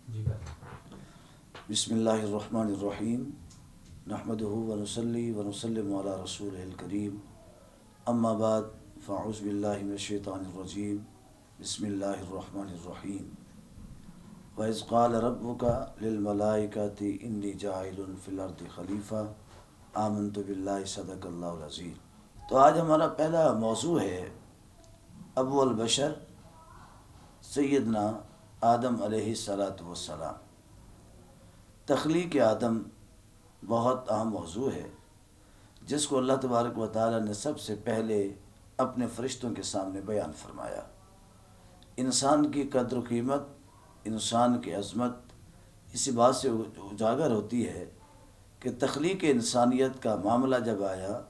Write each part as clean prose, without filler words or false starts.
بسم اللہ الرحمن الرحیم نحمدہ ونصلی ونسلم علی رسولہ الکریم اما بعد فاعوذ باللہ من الشیطان الرجیم بسم اللہ الرحمن الرحیم وَإِذْ قَالَ رَبُّكَ لِلْمَلَائِكَةِ إِنِّي جَاعِلٌ فِي الْأَرْضِ خَلِيفَةً آمَنْتُ بِاللَّهِ صدق اللہ العظیم۔ تو آج ہمارا پہلا موضوع ہے ابو البشر سیدنا آدم علیہ السلام۔ تخلیق آدم بہت اہم موضوع ہے جس کو اللہ تبارک و تعالی نے سب سے پہلے اپنے فرشتوں کے سامنے بیان فرمایا۔ انسان کی قدر و قیمت، انسان کی عظمت اسی بات سے اجاگر ہوتی ہے کہ تخلیق انسانیت کا معاملہ جب آیا،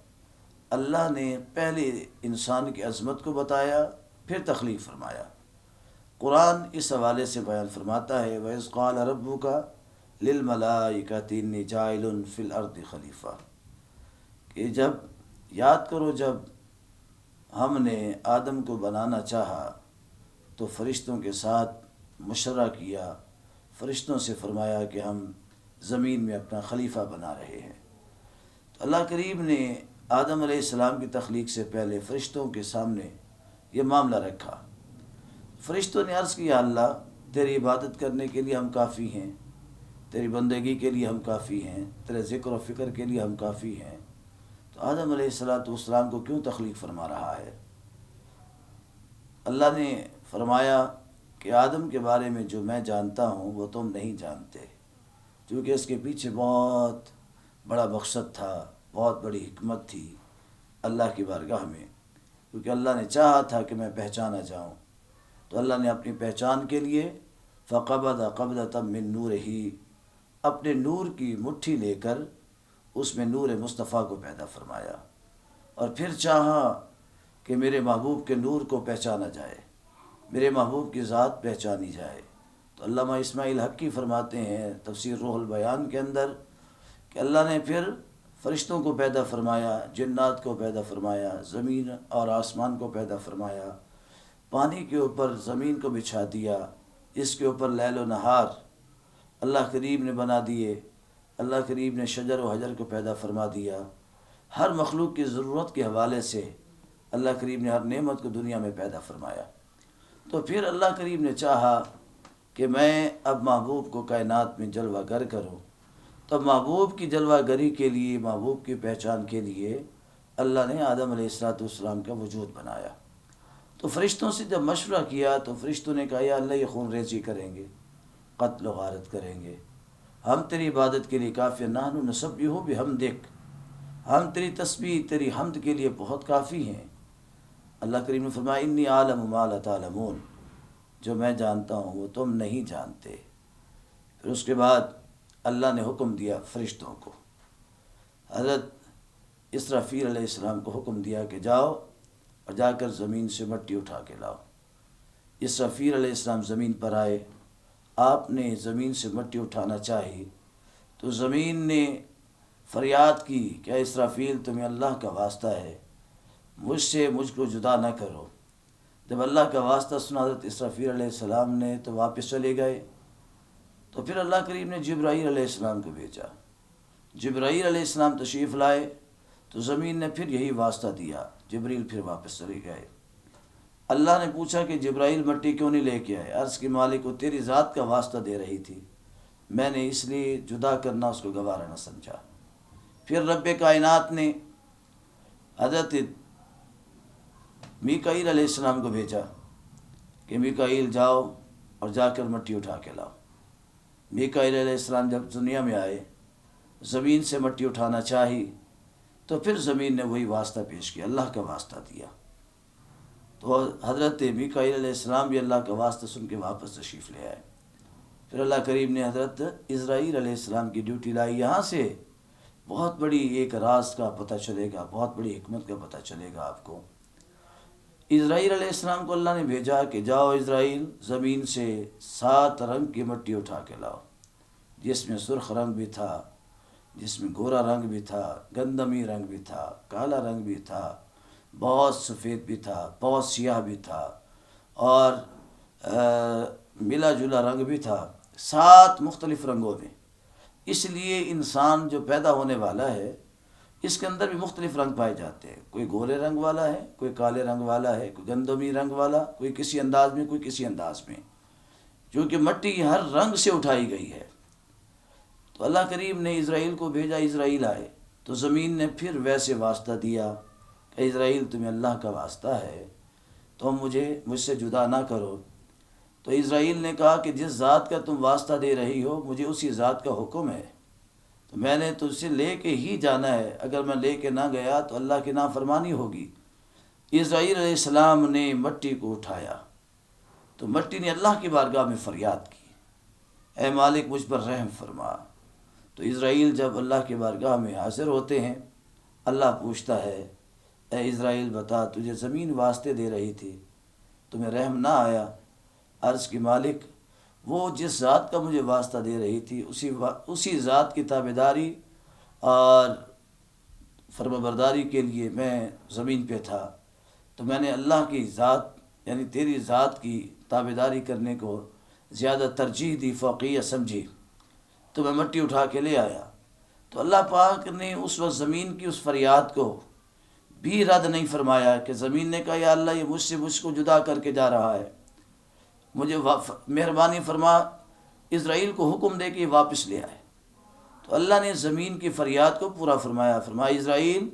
اللہ نے پہلے انسان کی عظمت کو بتایا، پھر تخلیق فرمایا۔ قرآن اس حوالے سے بیان فرماتا ہے وَإِذْ قَالَ رَبُّكَ لِلْمَلَائِكَةِ إِنِّي جَاعِلٌ فِي الْأَرْضِ خَلِيفَةً، کہ جب یاد کرو جب ہم نے آدم کو بنانا چاہا تو فرشتوں کے ساتھ مشورہ کیا، فرشتوں سے فرمایا کہ ہم زمین میں اپنا خلیفہ بنا رہے ہیں۔ تو اللہ کریم نے آدم علیہ السلام کی تخلیق سے پہلے فرشتوں کے سامنے یہ معاملہ رکھا۔ فرشتوں نے عرض کیا اللہ تیری عبادت کرنے کے لیے ہم کافی ہیں، تیری بندگی کے لیے ہم کافی ہیں، تیرے ذکر و فکر کے لیے ہم کافی ہیں، تو آدم علیہ السلام کو کیوں تخلیق فرما رہا ہے؟ اللہ نے فرمایا کہ آدم کے بارے میں جو میں جانتا ہوں وہ تم نہیں جانتے، کیونکہ اس کے پیچھے بہت بڑا مقصد تھا، بہت بڑی حکمت تھی اللہ کی بارگاہ میں، کیونکہ اللہ نے چاہا تھا کہ میں پہچانا جاؤں، تو اللہ نے اپنی پہچان کے لیے فقبض قبضۃ من نورہ، اپنے نور کی مٹھی لے کر اس میں نور مصطفیٰ کو پیدا فرمایا، اور پھر چاہا کہ میرے محبوب کے نور کو پہچانا جائے، میرے محبوب کی ذات پہچانی جائے۔ تو علامہ اسماعیل حقی فرماتے ہیں تفسیر روح البیان کے اندر کہ اللہ نے پھر فرشتوں کو پیدا فرمایا، جنات کو پیدا فرمایا، زمین اور آسمان کو پیدا فرمایا، پانی کے اوپر زمین کو بچھا دیا، اس کے اوپر لیل و نہار اللہ کریم نے بنا دیے، اللہ کریم نے شجر و حجر کو پیدا فرما دیا، ہر مخلوق کی ضرورت کے حوالے سے اللہ کریم نے ہر نعمت کو دنیا میں پیدا فرمایا۔ تو پھر اللہ کریم نے چاہا کہ میں اب محبوب کو کائنات میں جلوہ گر کروں، تو محبوب کی جلوہ گری کے لیے، محبوب کی پہچان کے لیے اللہ نے آدم علیہ السلام کا وجود بنایا۔ تو فرشتوں سے جب مشورہ کیا تو فرشتوں نے کہا یا اللہ یہ خون ریزی کریں گے، قتل و غارت کریں گے، ہم تیری عبادت کے لیے کافی، نحن نسبح بحمدک، ہم تیری تسبیح تیری حمد کے لیے بہت کافی ہیں۔ اللہ کریم نے فرمایا انی اعلم ما لا تعلمون، جو میں جانتا ہوں وہ تم نہیں جانتے۔ پھر اس کے بعد اللہ نے حکم دیا فرشتوں کو، حضرت اسرافیل علیہ السلام کو حکم دیا کہ جاؤ اور جا کر زمین سے مٹی اٹھا کے لاؤ۔ اسرافیل علیہ السلام زمین پر آئے، آپ نے زمین سے مٹی اٹھانا چاہی تو زمین نے فریاد کی کہ اے اسرافیل تمہیں اللہ کا واسطہ ہے، مجھ کو جدا نہ کرو۔ جب اللہ کا واسطہ سنا حضرت اسرافیل علیہ السلام نے تو واپس چلے گئے۔ تو پھر اللہ کریم نے جبرائیل علیہ السلام کو بھیجا، جبرائیل علیہ السلام تشریف لائے تو زمین نے پھر یہی واسطہ دیا، جبریل پھر واپس چلے گئے۔ اللہ نے پوچھا کہ جبرائیل مٹی کیوں نہیں لے کے آئے؟ عرض کی مالک کو تیری ذات کا واسطہ دے رہی تھی، میں نے اس لیے جدا کرنا اس کو گوارا نہ سمجھا۔ پھر رب کائنات نے حضرت میکائیل علیہ السلام کو بھیجا کہ میکائیل جاؤ اور جا کر مٹی اٹھا کے لاؤ۔ میکائیل علیہ السلام جب دنیا میں آئے، زمین سے مٹی اٹھانا چاہی تو پھر زمین نے وہی واسطہ پیش کیا، اللہ کا واسطہ دیا۔ تو حضرت میکائیل علیہ السلام بھی اللہ کا واسطہ سن کے واپس تشریف لے آئے۔ پھر اللہ کریم نے حضرت عزرائیل علیہ السلام کی ڈیوٹی لائی۔ یہاں سے بہت بڑی ایک راز کا پتہ چلے گا، بہت بڑی حکمت کا پتہ چلے گا آپ کو۔ عزرائیل علیہ السلام کو اللہ نے بھیجا کہ جاؤ عزرائیل زمین سے 7 رنگ کی مٹی اٹھا کے لاؤ، جس میں سرخ رنگ بھی تھا، جس میں گورا رنگ بھی تھا، گندمی رنگ بھی تھا، کالا رنگ بھی تھا، بہت سفید بھی تھا، بہت سیاہ بھی تھا، اور ملا جلا رنگ بھی تھا۔ 7 مختلف رنگوں میں۔ اس لیے انسان جو پیدا ہونے والا ہے اس کے اندر بھی مختلف رنگ پائے جاتے ہیں، کوئی گورے رنگ والا ہے، کوئی کالے رنگ والا ہے، کوئی گندمی رنگ والا، کوئی کسی انداز میں، کوئی کسی انداز میں، چونکہ مٹی ہر رنگ سے اٹھائی گئی ہے۔ تو اللہ کریم نے اسرائیل کو بھیجا، اسرائیل آئے تو زمین نے پھر ویسے واسطہ دیا کہ اسرائیل تمہیں اللہ کا واسطہ ہے، تم مجھ سے جدا نہ کرو۔ تو اسرائیل نے کہا کہ جس ذات کا تم واسطہ دے رہی ہو مجھے اسی ذات کا حکم ہے، تو میں نے تجھ سے لے کے ہی جانا ہے، اگر میں لے کے نہ گیا تو اللہ کی نافرمانی ہوگی۔ اسرائیل علیہ السلام نے مٹی کو اٹھایا تو مٹی نے اللہ کی بارگاہ میں فریاد کی، اے مالک مجھ پر رحم فرما۔ تو اسرائیل جب اللہ کی بارگاہ میں حاضر ہوتے ہیں، اللہ پوچھتا ہے، اے اسرائیل بتا تجھے زمین واسطے دے رہی تھی، تمہیں رحم نہ آیا؟ عرض کی مالک وہ جس ذات کا مجھے واسطہ دے رہی تھی اسی ذات کی تابعداری اور فرمانبرداری کے لیے میں زمین پہ تھا، تو میں نے اللہ کی ذات یعنی تیری ذات کی تابعداری کرنے کو زیادہ ترجیح دی، فوقیت سمجھی، تو میں مٹی اٹھا کے لے آیا۔ تو اللہ پاک نے اس وقت زمین کی اس فریاد کو بھی رد نہیں فرمایا کہ زمین نے کہا یا اللہ یہ مجھ کو جدا کر کے جا رہا ہے، مجھے مہربانی فرما اسرائیل کو حکم دے کہ یہ واپس لے آئے۔ تو اللہ نے زمین کی فریاد کو پورا فرمایا، فرمایا اسرائیل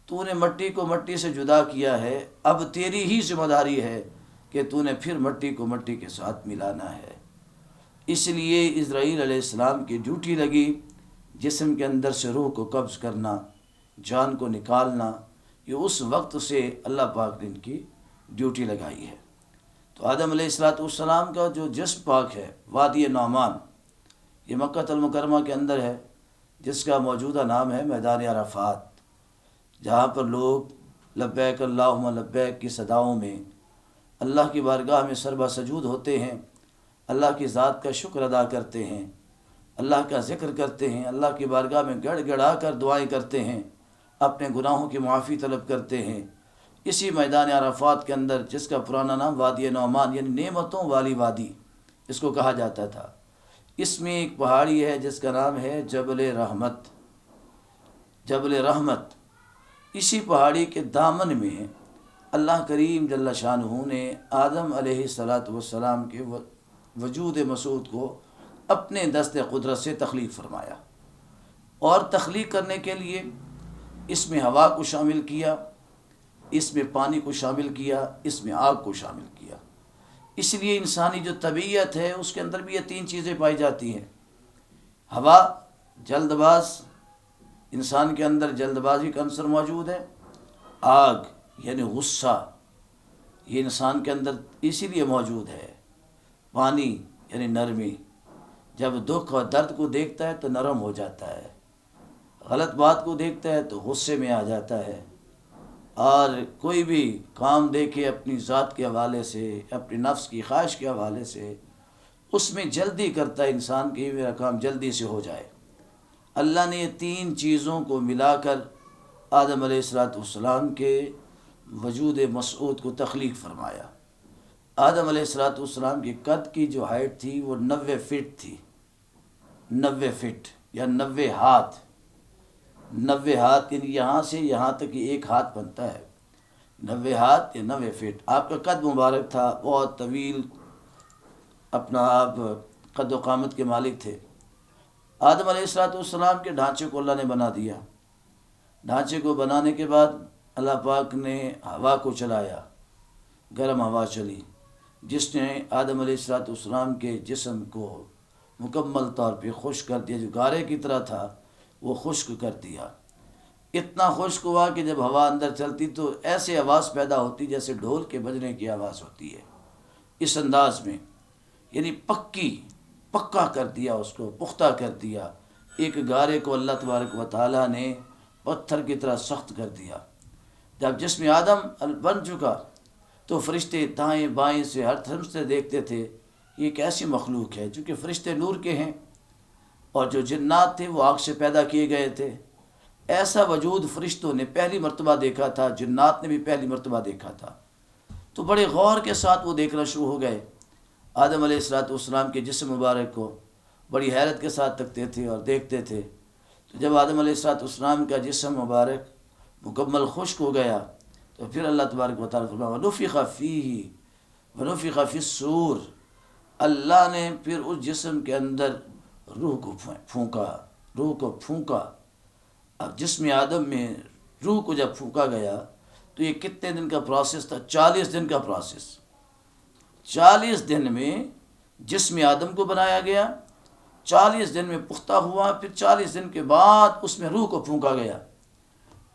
تو نے مٹی کو مٹی سے جدا کیا ہے، اب تیری ہی ذمہ داری ہے کہ تو نے پھر مٹی کو مٹی کے ساتھ ملانا ہے۔ اس لیے اسرائیل علیہ السلام کی ڈیوٹی لگی جسم کے اندر سے روح کو قبض کرنا، جان کو نکالنا، یہ اس وقت سے اللہ پاک نے ان کی ڈیوٹی لگائی ہے۔ تو آدم علیہ السلام کا جو جسم پاک ہے، وادی نعمان، یہ مکہ المکرمہ کے اندر ہے، جس کا موجودہ نام ہے میدان عرفات، جہاں پر لوگ لبیک اللہم لبیک کی صداؤں میں اللہ کی بارگاہ میں سربا سجود ہوتے ہیں، اللہ کی ذات کا شکر ادا کرتے ہیں، اللہ کا ذکر کرتے ہیں، اللہ کی بارگاہ میں گڑ گڑا کر دعائیں کرتے ہیں، اپنے گناہوں کی معافی طلب کرتے ہیں۔ اسی میدان عرفات کے اندر، جس کا پرانا نام وادی نعمان یعنی نعمتوں والی وادی اس کو کہا جاتا تھا، اس میں ایک پہاڑی ہے جس کا نام ہے جبل رحمت، جبل رحمت۔ اسی پہاڑی کے دامن میں اللہ کریم جل شانہ نے آدم علیہ السلام کے وجود مسعود کو اپنے دست قدرت سے تخلیق فرمایا، اور تخلیق کرنے کے لیے اس میں ہوا کو شامل کیا، اس میں پانی کو شامل کیا، اس میں آگ کو شامل کیا۔ اس لیے انسانی جو طبیعت ہے اس کے اندر بھی یہ 3 چیزیں پائی جاتی ہیں۔ ہوا، جلد باز، انسان کے اندر جلد بازی کا عنصر موجود ہے۔ آگ یعنی غصہ، یہ انسان کے اندر اسی لیے موجود ہے۔ پانی یعنی نرمی، جب دکھ اور درد کو دیکھتا ہے تو نرم ہو جاتا ہے، غلط بات کو دیکھتا ہے تو غصے میں آ جاتا ہے، اور کوئی بھی کام دیکھے اپنی ذات کے حوالے سے، اپنی نفس کی خواہش کے حوالے سے، اس میں جلدی کرتا ہے انسان کہ میرا کام جلدی سے ہو جائے۔ اللہ نے یہ 3 چیزوں کو ملا کر آدم علیہ السلام کے وجود مسعود کو تخلیق فرمایا۔ آدم علیہ السلام کی قد کی جو ہائٹ تھی وہ 90 فٹ تھی، 90 فٹ یا 90 ہاتھ، 90 ہاتھ یعنی یہاں سے یہاں تک یہ 1 ہاتھ بنتا ہے، 90 ہاتھ یا 90 فٹ۔ آپ کا قد مبارک تھا، بہت طویل، اپنا آپ قد و قامت کے مالک تھے۔ آدم علیہ السلام کے ڈھانچے کو اللہ نے بنا دیا۔ ڈھانچے کو بنانے کے بعد اللہ پاک نے ہوا کو چلایا، گرم ہوا چلی، جس نے آدم علیہ السلام کے جسم کو مکمل طور پہ خشک کر دیا، جو گارے کی طرح تھا وہ خشک کر دیا۔ اتنا خشک ہوا کہ جب ہوا اندر چلتی تو ایسے آواز پیدا ہوتی جیسے ڈھول کے بجنے کی آواز ہوتی ہے، اس انداز میں، یعنی پکا کر دیا، اس کو پختہ کر دیا۔ ایک گارے کو اللہ تبارک و تعالیٰ نے پتھر کی طرح سخت کر دیا۔ جب جسم آدم بن چکا تو فرشتے دائیں بائیں سے ہر طرف سے دیکھتے تھے یہ کیسی مخلوق ہے، چونکہ فرشتے نور کے ہیں اور جو جنات تھے وہ آگ سے پیدا کیے گئے تھے۔ ایسا وجود فرشتوں نے پہلی مرتبہ دیکھا تھا، جنات نے بھی پہلی مرتبہ دیکھا تھا، تو بڑے غور کے ساتھ وہ دیکھنا شروع ہو گئے۔ آدم علیہ السلام کے جسم مبارک کو بڑی حیرت کے ساتھ تکتے تھے اور دیکھتے تھے۔ تو جب آدم علیہ السلام کا جسم مبارک مکمل خشک ہو گیا تو پھر اللہ تبارک و تعالیٰ فرمایا وَنُفِخَ فِيهِ وَنُفِخَ فِي الصُّورِ، اللہ نے پھر اس جسم کے اندر روح کو پھونکا۔ اب جسم آدم میں روح کو جب پھونکا گیا تو یہ کتنے دن کا پروسیس تھا؟ 40 دن کا پروسیس۔ 40 دن میں جسم آدم کو بنایا گیا، 40 دن میں پختہ ہوا، پھر 40 دن کے بعد اس میں روح کو پھونکا گیا۔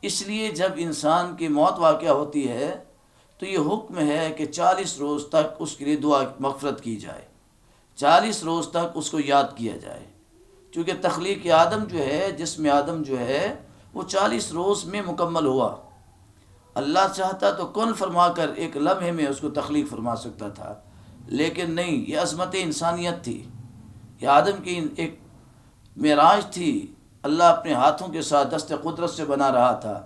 اس لیے جب انسان کی موت واقع ہوتی ہے تو یہ حکم ہے کہ 40 روز تک اس کے لیے دعا مغفرت کی جائے، 40 روز تک اس کو یاد کیا جائے، کیونکہ تخلیق آدم جو ہے، جسم آدم جو ہے وہ 40 روز میں مکمل ہوا۔ اللہ چاہتا تو کن فرما کر ایک لمحے میں اس کو تخلیق فرما سکتا تھا، لیکن نہیں، یہ عظمت انسانیت تھی، یہ آدم کی ایک معراج تھی۔ اللہ اپنے ہاتھوں کے ساتھ دست قدرت سے بنا رہا تھا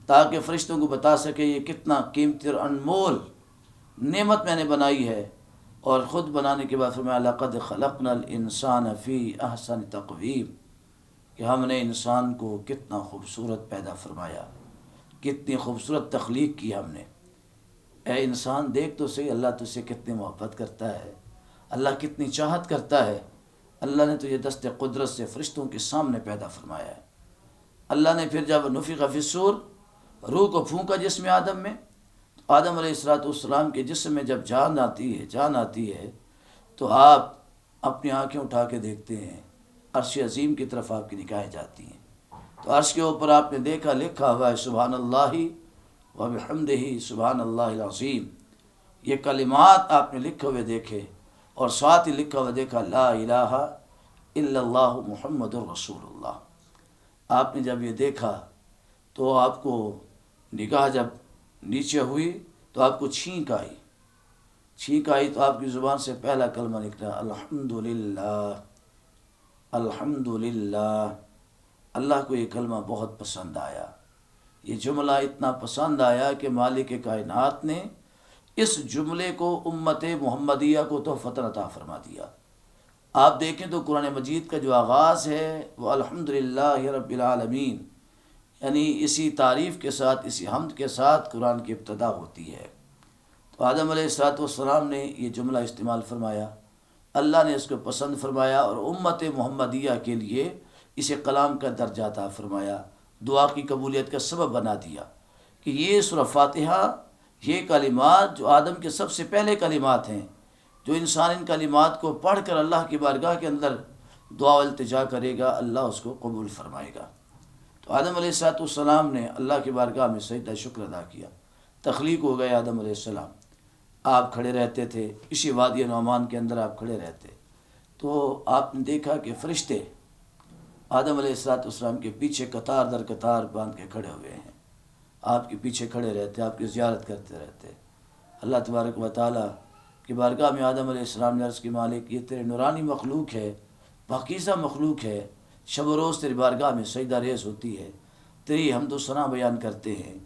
تاکہ فرشتوں کو بتا سکے یہ کتنا قیمتی اور انمول نعمت میں نے بنائی ہے، اور خود بنانے کے بعد فرمایا لَقَدْ خَلَقْنَا الْإِنسَانَ فِي أَحْسَنِ تَقْوِيمٍ، کہ ہم نے انسان کو کتنا خوبصورت پیدا فرمایا، کتنی خوبصورت تخلیق کی ہم نے۔ اے انسان دیکھ تو صحیح، اللہ تجھ سے کتنی محبت کرتا ہے، اللہ کتنی چاہت کرتا ہے۔ اللہ نے تجھے دست قدرت سے فرشتوں کے سامنے پیدا فرمایا ہے۔ اللہ نے پھر جب نفخ فی الصور، روح کو پھونکا جسم آدم میں، آدم علیہ السلام کے جسم میں جب جان آتی ہے تو آپ اپنی آنکھیں اٹھا کے دیکھتے ہیں، عرش عظیم کی طرف آپ کی نگاہیں جاتی ہیں، تو عرش کے اوپر آپ نے دیکھا لکھا ہوا ہے سبحان اللہ و بحمدہ سبحان اللہ العظیم۔ یہ کلمات آپ نے لکھے ہوئے دیکھے، اور ساتھ ہی لکھا ہوا دیکھا لا الہ الا اللہ محمد الرسول اللہ۔ آپ نے جب یہ دیکھا تو آپ کو نگاہ جب نیچے ہوئی تو آپ کو چھینک آئی تو آپ کی زبان سے پہلا کلمہ نکلا الحمدللہ، الحمدللہ۔ اللہ کو یہ کلمہ بہت پسند آیا، یہ جملہ اتنا پسند آیا کہ مالک کائنات نے اس جملے کو امت محمدیہ کو تحفۃ عطا فرما دیا۔ آپ دیکھیں تو قرآن مجید کا جو آغاز ہے وہ الحمدللہ رب العالمین، یعنی اسی تعریف کے ساتھ، اسی حمد کے ساتھ قرآن کی ابتدا ہوتی ہے۔ تو آدم علیہ السلام نے یہ جملہ استعمال فرمایا، اللہ نے اس کو پسند فرمایا اور امت محمدیہ کے لیے اسے کلام کا درجہ عطا فرمایا، دعا کی قبولیت کا سبب بنا دیا کہ یہ سورہ فاتحہ، یہ کلمات جو آدم کے سب سے پہلے کلمات ہیں، جو انسان ان کلمات کو پڑھ کر اللہ کی بارگاہ کے اندر دعا و التجا کرے گا، اللہ اس کو قبول فرمائے گا۔ تو آدم علیہ السلام نے اللہ کی بارگاہ میں سجدہ شکر ادا کیا، تخلیق ہو گئے آدم علیہ السلام۔ آپ کھڑے رہتے تھے اسی وادی نعمان کے اندر، آپ کھڑے رہتے تو آپ نے دیکھا کہ فرشتے آدم علیہ السلام کے پیچھے قطار در قطار باندھ کے کھڑے ہوئے ہیں، آپ کے پیچھے کھڑے رہتے، آپ کی زیارت کرتے رہتے۔ اللہ تبارک و تعالیٰ کی بارگاہ میں آدم علیہ السلام نے عرض کی مالک یہ تیرے نورانی مخلوق ہے، پاکیزہ مخلوق ہے، شب و روز تیری بارگاہ میں سجدہ ریز ہوتی ہے، تیری حمد و ثنا بیان کرتے ہیں،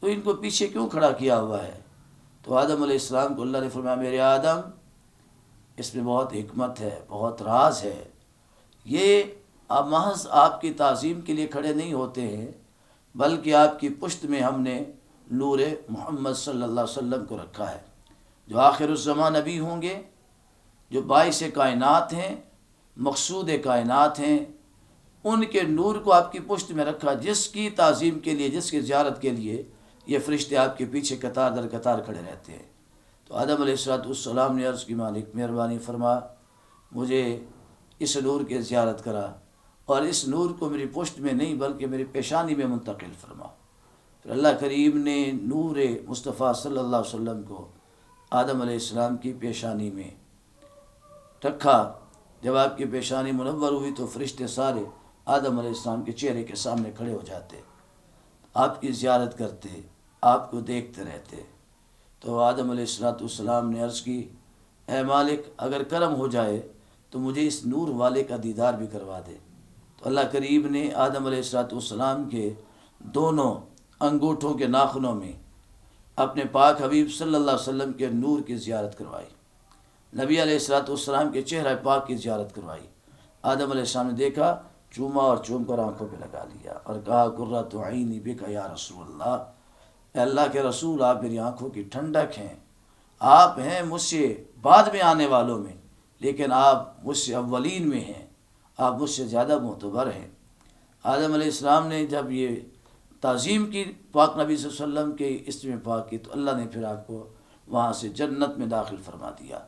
تو ان کو پیچھے کیوں کھڑا کیا ہوا ہے؟ تو آدم علیہ السلام کو اللہ نے فرمایا میرے آدم، اس میں بہت حکمت ہے، بہت راز ہے، یہ محض آپ کی تعظیم کے لیے کھڑے نہیں ہوتے ہیں، بلکہ آپ کی پشت میں ہم نے نور محمد صلی اللہ علیہ وسلم کو رکھا ہے، جو آخر الزمان نبی ہوں گے، جو باعث کائنات ہیں، مقصود کائنات ہیں، ان کے نور کو آپ کی پشت میں رکھا، جس کی تعظیم کے لیے، جس کی زیارت کے لیے یہ فرشتے آپ کے پیچھے قطار در قطار کھڑے رہتے ہیں۔ تو آدم علیہ السلام نے عرض کی مالک مہربانی فرما، مجھے اس نور کی زیارت کرا، اور اس نور کو میری پشت میں نہیں بلکہ میری پیشانی میں منتقل فرما۔ پھر اللہ کریم نے نور مصطفیٰ صلی اللہ علیہ وسلم کو آدم علیہ السلام کی پیشانی میں رکھا۔ جب آپ کی پیشانی منور ہوئی تو فرشتے سارے آدم علیہ السلام کے چہرے کے سامنے کھڑے ہو جاتے، آپ کی زیارت کرتے، آپ کو دیکھتے رہتے۔ تو آدم علیہ السلام نے عرض کی اے مالک اگر کرم ہو جائے تو مجھے اس نور والے کا دیدار بھی کروا دے۔ تو اللہ کریم نے آدم علیہ السلام کے دونوں انگوٹھوں کے ناخنوں میں اپنے پاک حبیب صلی اللہ علیہ وسلم کے نور کی زیارت کروائی۔ نبی علیہ السلام کے چہرہ پاک کی زیارت کروائی۔ آدم علیہ السلام نے دیکھا، چوما اور چوم کر آنکھوں پہ لگا لیا اور کہا قرۃ عینی بک یا رسول اللہ، اے اللہ کے رسول آپ میری آنکھوں کی ٹھنڈک ہیں، آپ ہیں مجھ سے بعد میں آنے والوں میں، لیکن آپ مجھ سے اولین میں ہیں، آپ مجھ سے زیادہ معتبر ہیں۔ آدم علیہ السلام نے جب یہ تعظیم کی پاک نبی صلی اللہ علیہ وسلم کے اسم پاک کی، تو اللہ نے پھر آپ کو وہاں سے جنت میں داخل فرما دیا۔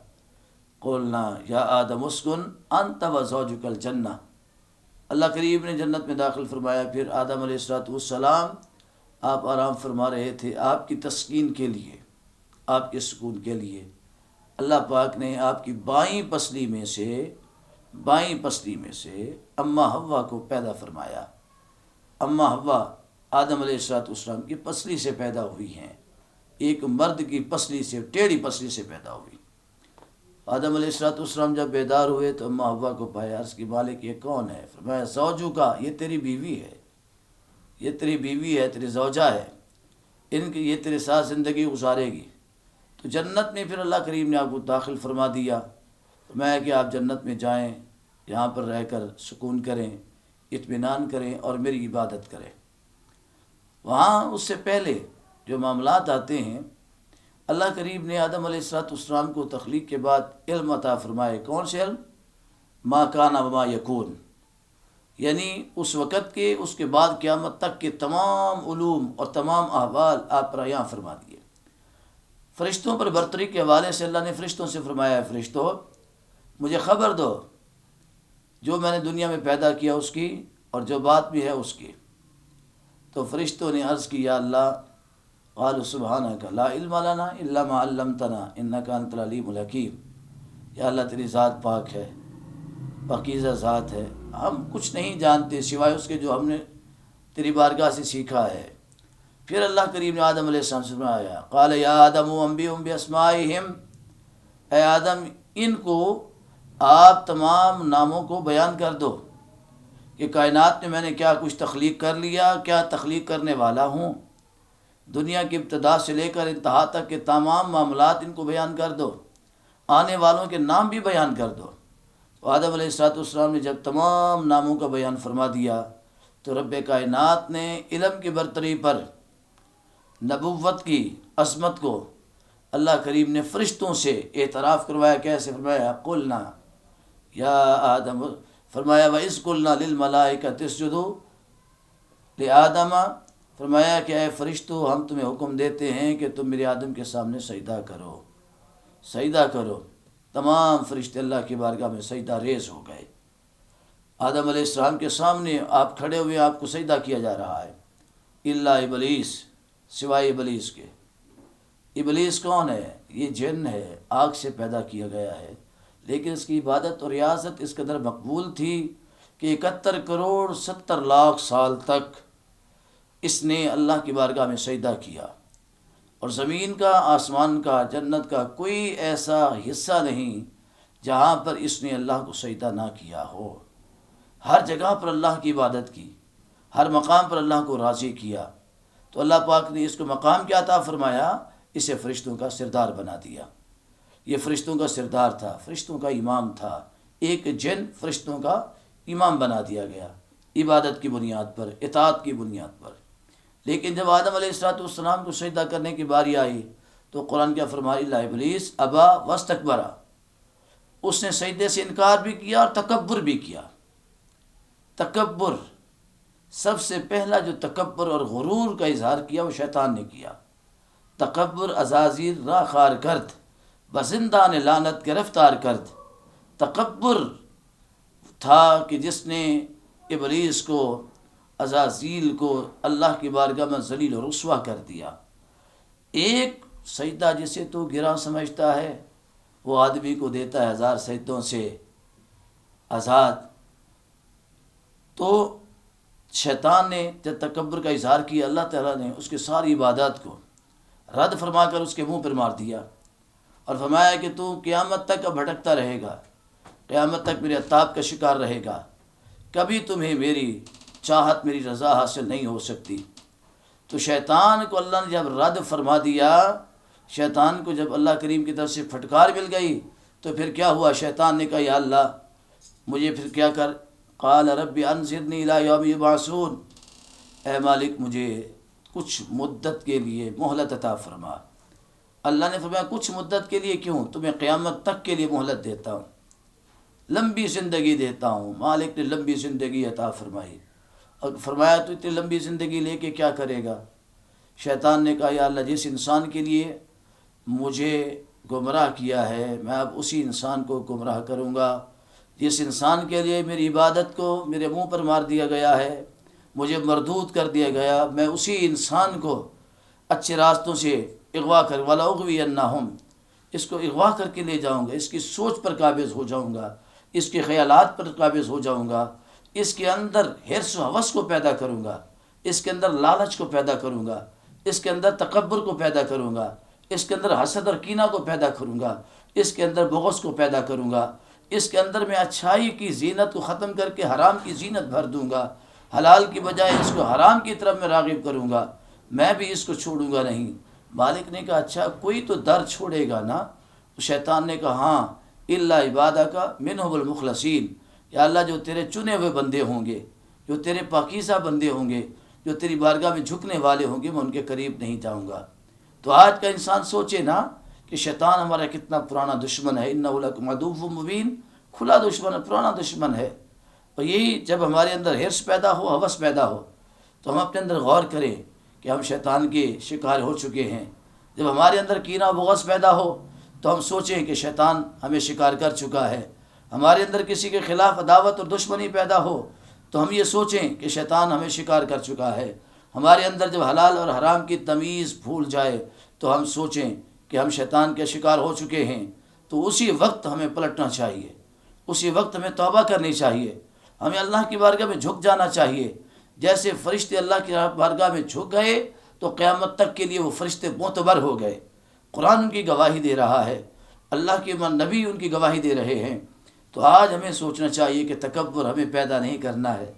قلنا یا آدم اسکن انت و زوجک الجنہ، اللہ کریم نے جنت میں داخل فرمایا۔ پھر آدم علیہ السلام آپ آرام فرما رہے تھے، آپ کی تسکین کے لیے، آپ کے سکون کے لیے اللہ پاک نے آپ کی بائیں پسلی میں سے اماں حوا کو پیدا فرمایا۔ اماں حوا آدم علیہ السلام کی پسلی سے پیدا ہوئی ہیں، ایک مرد کی پسلی سے، ٹیڑھی پسلی سے پیدا ہوئی۔ آدم علیہ السلام جب بیدار ہوئے تو اماں حوا کو پایا، عرض کی مالک یہ کون ہے؟ فرمایا زوجو کا، یہ تیری بیوی ہے، یہ تیری بیوی ہے، تیری زوجہ ہے، یہ تیرے ساتھ زندگی گزارے گی۔ تو جنت میں پھر اللہ کریم نے آپ کو داخل فرما دیا۔ فرمایا کہ آپ جنت میں جائیں، یہاں پر رہ کر سکون کریں، اطمینان کریں اور میری عبادت کریں۔ وہاں اس سے پہلے جو معاملات آتے ہیں، اللہ کریم نے آدم علیہ السلام کو تخلیق کے بعد علم عطا فرمائے۔ کون سے علم؟ ما کان و ما یکون، یعنی اس وقت کے، اس کے بعد قیامت تک کے تمام علوم اور تمام احوال آپ پر عیاں فرما دیے۔ فرشتوں پر برتری کے حوالے سے اللہ نے فرشتوں سے فرمایا، فرشتوں مجھے خبر دو جو میں نے دنیا میں پیدا کیا اس کی اور جو بات بھی ہے اس کی۔ تو فرشتوں نے عرض کی، یا اللہ، قالوا سبحانک لا علم لنا الا ما علمتنا انک انت العلیم الحکیم، یا اللہ تیری ذات پاک ہے، پاکیزہ ذات ہے، ہم کچھ نہیں جانتے سوائے اس کے جو ہم نے تیری بارگاہ سے سیکھا ہے۔ پھر اللہ کریم نے آدم علیہ السلام سے فرمایا، قال یا آدم انبئہم باسمائہم، اے آدم ان کو آپ تمام ناموں کو بیان کر دو کہ کائنات میں نے کیا کچھ تخلیق کر لیا، کیا تخلیق کرنے والا ہوں، دنیا کی ابتدا سے لے کر انتہا تک کے تمام معاملات ان کو بیان کر دو، آنے والوں کے نام بھی بیان کر دو۔ تو آدم علیہ السلام نے جب تمام ناموں کا بیان فرما دیا تو رب کائنات نے علم کی برتری پر نبوت کی عظمت کو اللہ کریم نے فرشتوں سے اعتراف کروایا۔ کیسے فرمایا؟ قلنا یا آدم، فرمایا وَإِذْ قُلْنَا لِلْمَلَائِكَةِ اسْجُدُوا لِآدَمَ، فرمایا کہ اے فرشتو ہم تمہیں حکم دیتے ہیں کہ تم میرے آدم کے سامنے سجدہ کرو، سجدہ کرو۔ تمام فرشتے اللہ کی بارگاہ میں سجدہ ریز ہو گئے۔ آدم علیہ السلام کے سامنے آپ کھڑے ہوئے، آپ کو سجدہ کیا جا رہا ہے، الا ابلیس، سوائے ابلیس کے۔ ابلیس کون ہے؟ یہ جن ہے، آگ سے پیدا کیا گیا ہے، لیکن اس کی عبادت اور ریاضت اس قدر مقبول تھی کہ 71 کروڑ 70 لاکھ سال تک اس نے اللہ کی بارگاہ میں سجدہ کیا، اور زمین کا، آسمان کا، جنت کا کوئی ایسا حصہ نہیں جہاں پر اس نے اللہ کو سجدہ نہ کیا ہو۔ ہر جگہ پر اللہ کی عبادت کی، ہر مقام پر اللہ کو راضی کیا۔ تو اللہ پاک نے اس کو مقام کیا عطا فرمایا؟ اسے فرشتوں کا سردار بنا دیا۔ یہ فرشتوں کا سردار تھا، فرشتوں کا امام تھا، ایک جن فرشتوں کا امام بنا دیا گیا، عبادت کی بنیاد پر، اطاعت کی بنیاد پر۔ لیکن جب آدم علیہ السلام کو سجدہ کرنے کی باری آئی تو قرآن کیا فرمایا؟ الا ابلیس ابا واستکبر، اس نے سجدے سے انکار بھی کیا اور تکبر بھی کیا۔ تکبر، سب سے پہلا جو تکبر اور غرور کا اظہار کیا وہ شیطان نے کیا۔ تکبر عزازیل را خار کرد، بزندان لعنت گرفتار کرد۔ تکبر تھا کہ جس نے ابلیس کو، عزازیل کو اللہ کی بارگاہ میں ذلیل و رسوا کر دیا۔ ایک سجدہ جسے تو گراں سمجھتا ہے وہ آدمی کو دیتا ہے 1000 سجدوں سے آزاد۔ تو شیطان نے جب تکبر کا اظہار کیا، اللہ تعالیٰ نے اس کی ساری عبادات کو رد فرما کر اس کے منہ پر مار دیا اور فرمایا کہ تو قیامت تک اب بھٹکتا رہے گا، قیامت تک میرے عطاب کا شکار رہے گا، کبھی تمہیں میری چاہت، میری رضا حاصل نہیں ہو سکتی۔ تو شیطان کو اللہ نے جب رد فرما دیا، شیطان کو جب اللہ کریم کی طرف سے پھٹکار مل گئی تو پھر کیا ہوا؟ شیطان نے کہا یا اللہ مجھے پھر کیا کر؟ قال رب انظرنی الی یوم یبعثون، اے مالک مجھے کچھ مدت کے لیے مہلت عطا فرما۔ اللہ نے فرمایا کچھ مدت کے لیے کیوں؟ تمہیں قیامت تک کے لیے مہلت دیتا ہوں، لمبی زندگی دیتا ہوں۔ مالک نے لمبی زندگی عطا فرمائی، اور فرمایا تو اتنی لمبی زندگی لے کے کیا کرے گا؟ شیطان نے کہا یا اللہ جس انسان کے لیے مجھے گمراہ کیا ہے میں اب اسی انسان کو گمراہ کروں گا۔ جس انسان کے لیے میری عبادت کو میرے منہ پر مار دیا گیا ہے، مجھے مردود کر دیا گیا، میں اسی انسان کو اچھے راستوں سے اغوا کر وَلَأُغْوِيَنَّهُمْ، اس کو اغوا کر کے لے جاؤں گا، اس کی سوچ پر قابض ہو جاؤں گا، اس کے خیالات پر قابض ہو جاؤں گا، اس کے اندر حرص و ہوس کو پیدا کروں گا، اس کے اندر لالچ کو پیدا کروں گا، اس کے اندر تکبر کو پیدا کروں گا، اس کے اندر حسد اور کینہ کو پیدا کروں گا، اس کے اندر بغض کو پیدا کروں گا، اس کے اندر میں اچھائی کی زینت کو ختم کر کے حرام کی زینت بھر دوں گا، حلال کی بجائے اس کو حرام کی طرف میں راغب کروں گا، میں بھی اس کو چھوڑوں گا نہیں۔ مالک نے کہا اچھا کوئی تو در چھوڑے گا نا؟ شیطان نے کہا ہاں، الا عبادک منہم المخلصین، یا اللہ جو تیرے چنے ہوئے بندے ہوں گے، جو تیرے پاکیزہ بندے ہوں گے، جو تیری بارگاہ میں جھکنے والے ہوں گے، میں ان کے قریب نہیں جاؤں گا۔ تو آج کا انسان سوچے نا کہ شیطان ہمارا کتنا پرانا دشمن ہے، انہ لکم عدو مبین، کھلا دشمن ہے، پرانا دشمن ہے۔ اور یہی جب ہمارے اندر حرص پیدا ہو، ہوس پیدا ہو، تو ہم اپنے اندر غور کریں کہ ہم شیطان کے شکار ہو چکے ہیں۔ جب ہمارے اندر کینہ و بغض پیدا ہو تو ہم سوچیں کہ شیطان ہمیں شکار کر چکا ہے۔ ہمارے اندر کسی کے خلاف عداوت اور دشمنی پیدا ہو تو ہم یہ سوچیں کہ شیطان ہمیں شکار کر چکا ہے۔ ہمارے اندر جب حلال اور حرام کی تمیز بھول جائے تو ہم سوچیں کہ ہم شیطان کے شکار ہو چکے ہیں۔ تو اسی وقت ہمیں پلٹنا چاہیے، اسی وقت ہمیں توبہ کرنی چاہیے، ہمیں اللہ کی بارگاہ میں جھک جانا چاہیے۔ جیسے فرشتے اللہ کی بارگاہ میں جھک گئے تو قیامت تک کے لیے وہ فرشتے معتبر ہو گئے۔ قرآن ان کی گواہی دے رہا ہے، اللہ کے نبی ان کی گواہی دے رہے ہیں۔ تو آج ہمیں سوچنا چاہیے کہ تکبر ہمیں پیدا نہیں کرنا ہے،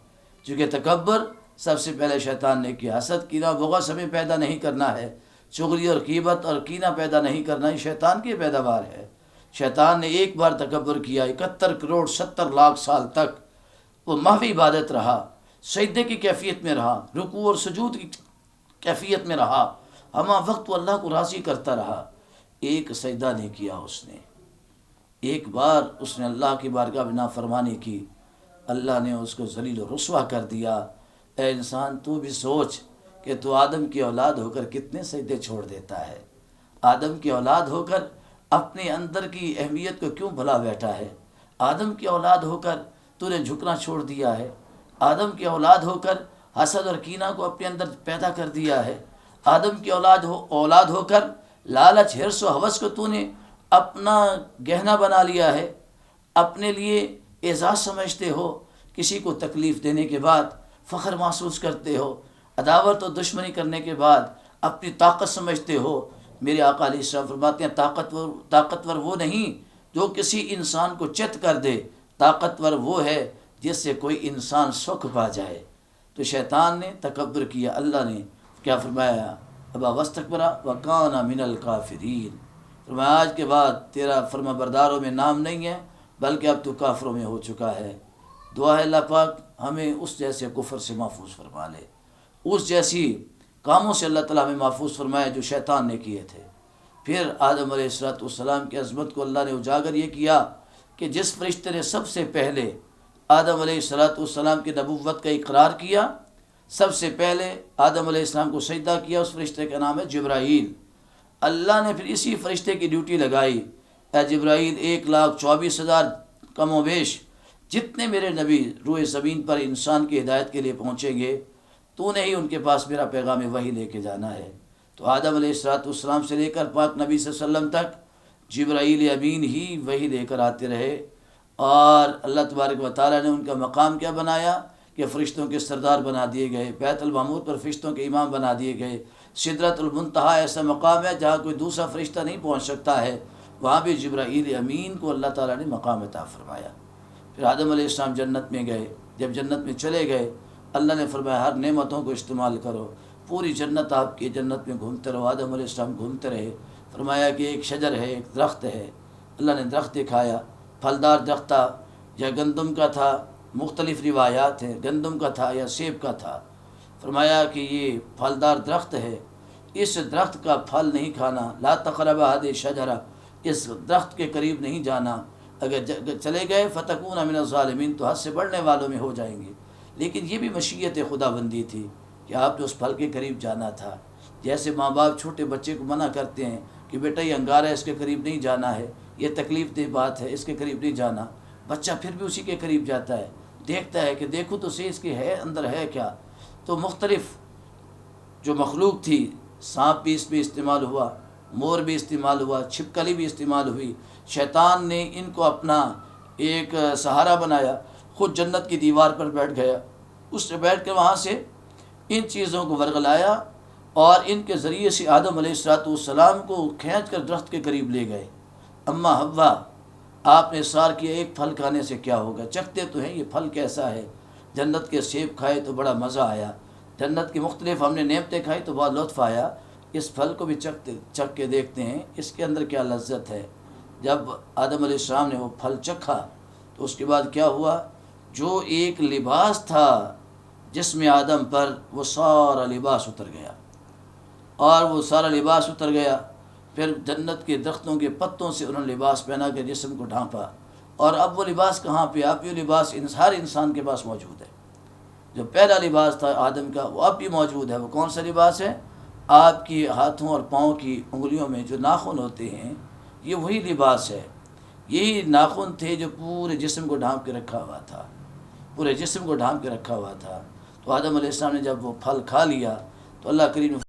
چونکہ تکبر سب سے پہلے شیطان نے کیا۔ حسد کینہ بغض ہمیں پیدا نہیں کرنا ہے، چغلی اور غیبت اور کینہ پیدا نہیں کرنا، یہ شیطان کی پیداوار ہے۔ شیطان نے ایک بار تکبر کیا، 71 کروڑ 70 لاکھ سال تک وہ محو عبادت رہا، سجدے کی کیفیت میں رہا، رکوع اور سجود کی کیفیت میں رہا، ہمہ وقت وہ اللہ کو راضی کرتا رہا۔ ایک سجدہ نہیں کیا اس نے، ایک بار اس نے اللہ کی بارگاہ میں نافرمانی کی، اللہ نے اس کو ذلیل و رسوا کر دیا۔ اے انسان تو بھی سوچ کہ تو آدم کی اولاد ہو کر کتنے سجدے چھوڑ دیتا ہے، آدم کی اولاد ہو کر اپنے اندر کی اہمیت کو کیوں بھلا بیٹھا ہے، آدم کی اولاد ہو کر تو نے جھکنا چھوڑ دیا ہے، آدم کی اولاد ہو کر حسد اور کینہ کو اپنے اندر پیدا کر دیا ہے، آدم کی اولاد ہو کر لالچ حرص و ہوس کو تو نے اپنا گہنا بنا لیا ہے، اپنے لیے اعزاز سمجھتے ہو، کسی کو تکلیف دینے کے بعد فخر محسوس کرتے ہو، عداوت و دشمنی کرنے کے بعد اپنی طاقت سمجھتے ہو۔ میرے آقا علیہ السلام فرماتے ہیں طاقتور وہ نہیں جو کسی انسان کو چت کر دے، طاقتور وہ ہے جس سے کوئی انسان سکھ پا جائے۔ تو شیطان نے تکبر کیا، اللہ نے کیا فرمایا؟ ابا واستکبر وکان من الکافرین، فرمایا آج کے بعد تیرا فرما برداروں میں نام نہیں ہے بلکہ اب تو کافروں میں ہو چکا ہے۔ دعا ہے اللہ پاک ہمیں اس جیسے کفر سے محفوظ فرما لے، اس جیسی کاموں سے اللہ تعالیٰ ہمیں محفوظ فرمائے جو شیطان نے کیے تھے۔ پھر آدم علیہ السلام کی عظمت کو اللہ نے اجاگر یہ کیا کہ جس فرشتے نے سب سے پہلے آدم علیہ السلام کی نبوت کا اقرار کیا، سب سے پہلے آدم علیہ السلام کو سجدہ کیا، اس فرشتے کا نام ہے جبرائیل۔ اللہ نے پھر اسی فرشتے کی ڈیوٹی لگائی، اے جبرائیل 1,24,000 کم و بیش جتنے میرے نبی روئے زمین پر انسان کی ہدایت کے لیے پہنچیں گے، تو نے ہی ان کے پاس میرا پیغام وحی لے کے جانا ہے۔ تو آدم علیہ السلام سے لے کر پاک نبی صلی اللہ علیہ وسلم تک جبرائیل امین ہی وحی لے کر آتے رہے، اور اللہ تبارک و تعالیٰ نے ان کا مقام کیا بنایا کہ فرشتوں کے سردار بنا دیے گئے، بیت المعمور پر فرشتوں کے امام بنا دیے گئے۔ سدرۃ المنتہا ایسا مقام ہے جہاں کوئی دوسرا فرشتہ نہیں پہنچ سکتا ہے، وہاں بھی جبرائیل امین کو اللہ تعالیٰ نے مقام عطا فرمایا۔ پھر آدم علیہ السلام جنت میں گئے، جب جنت میں چلے گئے اللہ نے فرمایا ہر نعمتوں کو استعمال کرو، پوری جنت آپ کی، جنت میں گھومتے رہو۔ آدم علیہ السلام گھومتے رہے، فرمایا کہ ایک شجر ہے، ایک درخت ہے، اللہ نے درخت دکھایا، پھلدار درخت تھا یا گندم کا تھا، مختلف روایات ہیں، گندم کا تھا یا سیب کا تھا۔ فرمایا کہ یہ پھلدار درخت ہے، اس درخت کا پھل نہیں کھانا، لا تقربا هذه الشجرہ، اس درخت کے قریب نہیں جانا، اگر چلے گئے فتکون من الظالمین، تو حد سے بڑھنے والوں میں ہو جائیں گے۔ لیکن یہ بھی مشیت خدا بندی تھی کہ آپ نے اس پھل کے قریب جانا تھا۔ جیسے ماں باپ چھوٹے بچے کو منع کرتے ہیں کہ بیٹا یہ انگارہ ہے، اس کے قریب نہیں جانا ہے، یہ تکلیف دہ بات ہے، اس کے قریب نہیں جانا، بچہ پھر بھی اسی کے قریب جاتا ہے، دیکھتا ہے کہ دیکھو تو صحیح اس کے ہے اندر ہے کیا۔ تو مختلف جو مخلوق تھی، سانپ بھی اس میں استعمال ہوا، مور بھی استعمال ہوا، چھپکلی بھی استعمال ہوئی، شیطان نے ان کو اپنا ایک سہارا بنایا، خود جنت کی دیوار پر بیٹھ گیا، اس سے بیٹھ کے وہاں سے ان چیزوں کو ورغلایا اور ان کے ذریعے سے آدم علیہ السلام کو کھینچ کر درخت کے قریب لے گئے۔ اما حوا، آپ نے اصرار کیا ایک پھل کھانے سے کیا ہوگا، چکھتے تو ہیں یہ پھل کیسا ہے، جنت کے سیب کھائے تو بڑا مزہ آیا، جنت کی مختلف ہم نے نعمتیں کھائی تو بہت لطف آیا، اس پھل کو بھی چکھ کے دیکھتے ہیں اس کے اندر کیا لذت ہے۔ جب آدم علیہ السلام نے وہ پھل چکھا تو اس کے بعد کیا ہوا، جو ایک لباس تھا جسم آدم پر، وہ سارا لباس اتر گیا، اور وہ سارا لباس اتر گیا، پھر جنت کے درختوں کے پتوں سے انہوں نے لباس پہنا کے جسم کو ڈھانپا، اور اب وہ لباس کہاں پہ، اب یہ لباس ہر انسان کے پاس موجود ہے۔ جو پہلا لباس تھا آدم کا وہ اب بھی موجود ہے۔ وہ کون سا لباس ہے؟ آپ کی ہاتھوں اور پاؤں کی انگلیوں میں جو ناخن ہوتے ہیں، یہ وہی لباس ہے۔ یہی ناخن تھے جو پورے جسم کو ڈھانپ کے رکھا ہوا تھا، پورے جسم کو ڈھانپ کے رکھا ہوا تھا۔ تو آدم علیہ السلام نے جب وہ پھل کھا لیا تو اللہ کریم نے